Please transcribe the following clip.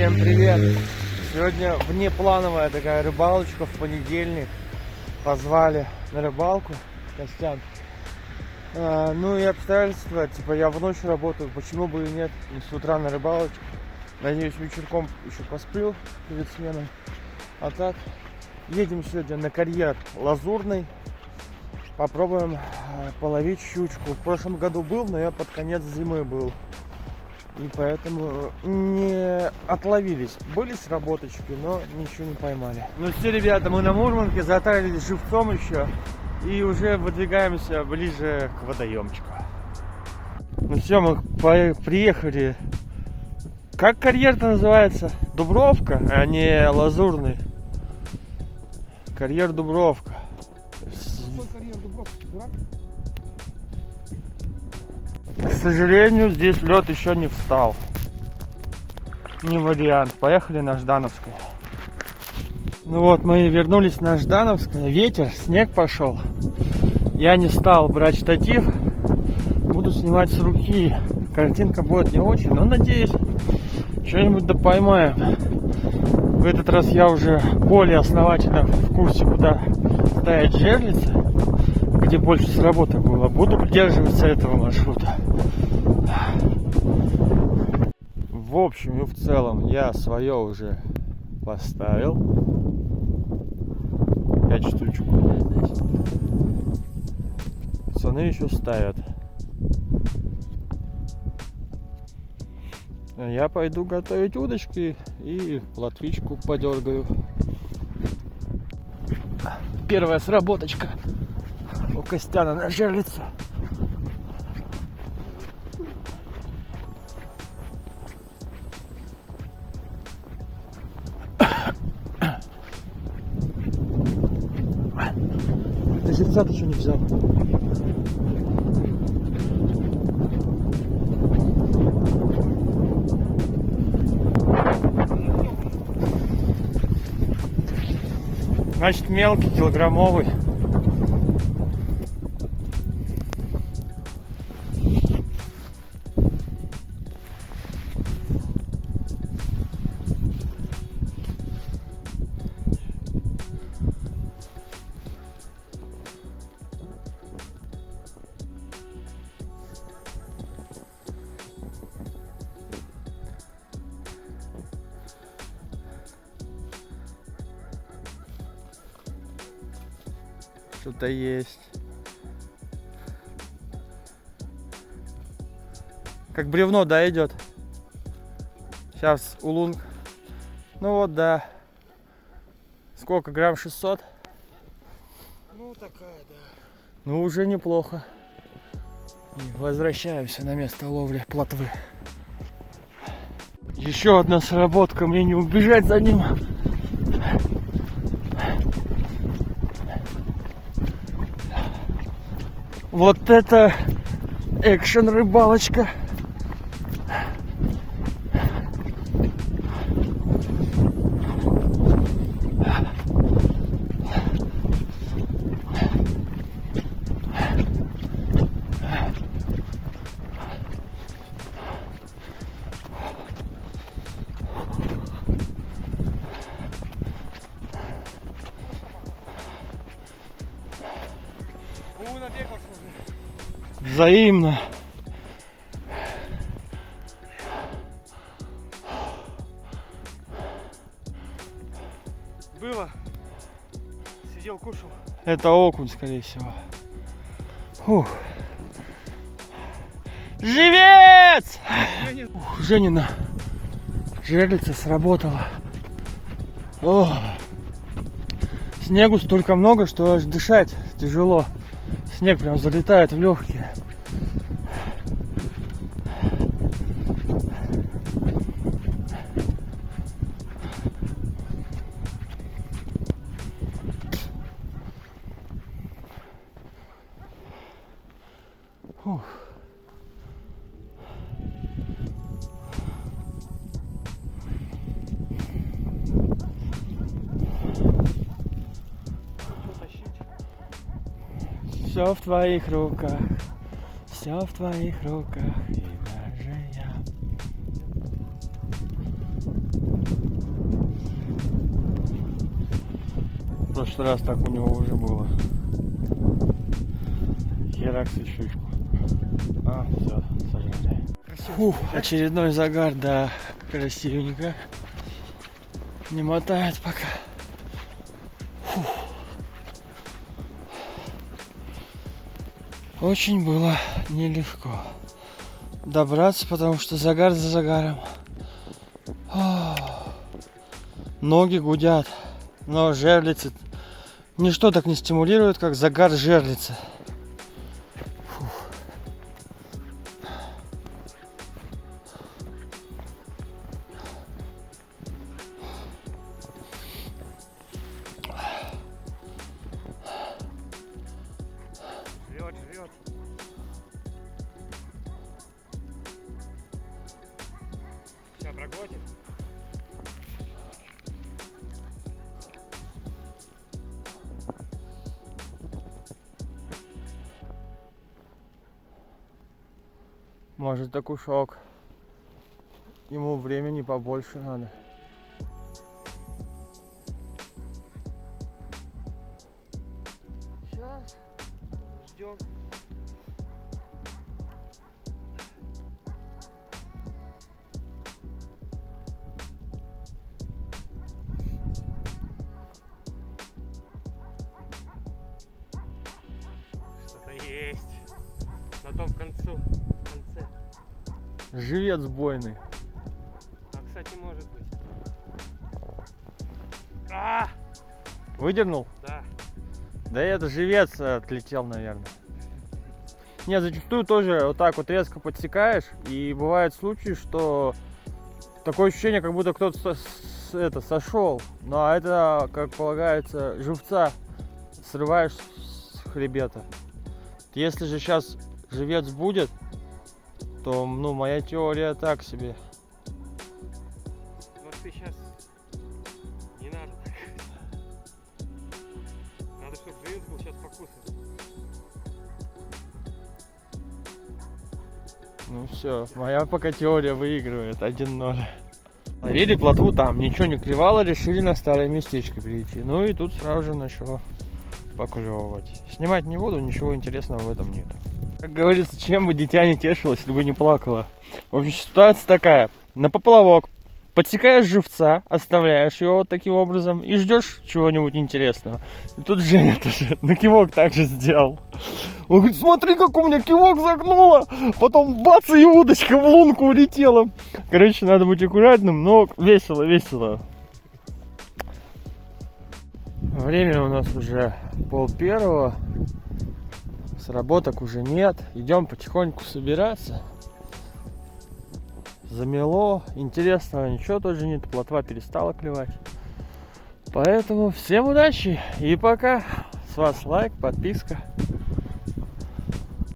Всем привет! Сегодня внеплановая такая рыбалочка в понедельник. Позвали на рыбалку Костян. Ну и обстоятельства, типа я в ночь работаю, почему бы и нет, и с утра на рыбалочку. Надеюсь, вечерком еще посплю перед сменой. А так, едем сегодня на карьер Лазурный. Попробуем половить щучку. В прошлом году был, но я под конец зимы был. И поэтому не отловились. Были сработочки, но ничего не поймали. Ну все, ребята, мы на Мурманке затарились живцом еще. И уже выдвигаемся ближе к водоемчику. Ну все, мы приехали. Как карьер-то называется? Дубровка, а не Лазурный. Карьер Дубровка. К сожалению, здесь лед еще не встал. Не вариант. Поехали на Ждановское. Ну вот, мы вернулись на Ждановское. Ветер, снег пошел. Я не стал брать штатив. Буду снимать с руки. Картинка будет не очень, но надеюсь, что-нибудь да поймаем. В этот раз я уже более основательно в курсе, куда ставить жерлицы, где больше сработок было. Буду придерживаться этого маршрута. В общем и в целом я свое уже поставил. 5 штучек у меня здесь. Пацаны еще ставят. Я пойду готовить удочки и плотвичку подергаю. Первая сработочка у Костяна на жерлице. Ты жильца еще не взял. Значит, мелкий, килограммовый. Что-то есть. Как бревно, да, идет. Сейчас улун. Ну вот, да. Сколько? Грамм 600? Ну, такая, да. Ну, уже неплохо. Возвращаемся на место ловли плотвы. Еще одна сработка. Мне не убежать за ним. Вот это экшен рыбалочка. Взаимно. Было. Сидел, кушал. Это окунь, скорее всего. Фух. Живец! Ух, Женина жерлица сработала. О, снегу столько много, что аж дышать тяжело. Снег прям залетает в легкие. Фух. Все в твоих руках, все в твоих руках, и даже я. прошлый раз так у него уже было. Херакс и щучку. А, все, сожгли. Фух, очередной загар, да, красивенько. Не мотает пока. Фух. Очень было нелегко добраться, потому что загар за загаром. Ноги гудят, но жерлицы ничто так не стимулирует, как загар жерлицы. Жрет. Сейчас проглотит. Может, так ушок. Ему времени побольше надо. Сейчас ждем. Что-то есть на том конце. Живец бойный. А, кстати, может быть. А! Выдернул? Да. Да это живец отлетел, наверное. Не, зачастую тоже вот так вот резко подсекаешь, и бывают случаи, что такое ощущение, как будто кто-то сошел. Ну а это, как полагается, живца срываешь с хребета. Если же сейчас живец будет, то, ну, моя теория так себе. Вот ты сейчас не надо так. Надо, чтобы живец был сейчас покусан. Ну все, моя пока теория выигрывает 1-0. Ловили плотву там, ничего не клевало, решили на старое местечко перейти. Ну и тут сразу же начало поклевывать. Снимать не буду, ничего интересного в этом нет. Как говорится, чем бы дитя не тешилось, если бы не плакало. В общем, ситуация такая. На поплавок подсекаешь живца, оставляешь его вот таким образом и ждешь чего-нибудь интересного. И тут Женя тоже на кивок так же сделал. Он говорит, смотри, как у меня кивок загнуло. Потом бац, и удочка в лунку улетела. Короче, надо быть аккуратным, но весело, весело. Время у нас уже 12:30. Сработок уже нет. Идем потихоньку собираться. Замело. Интересного ничего тоже нет. Плотва перестала клевать. Поэтому всем удачи и пока. С вас лайк, подписка.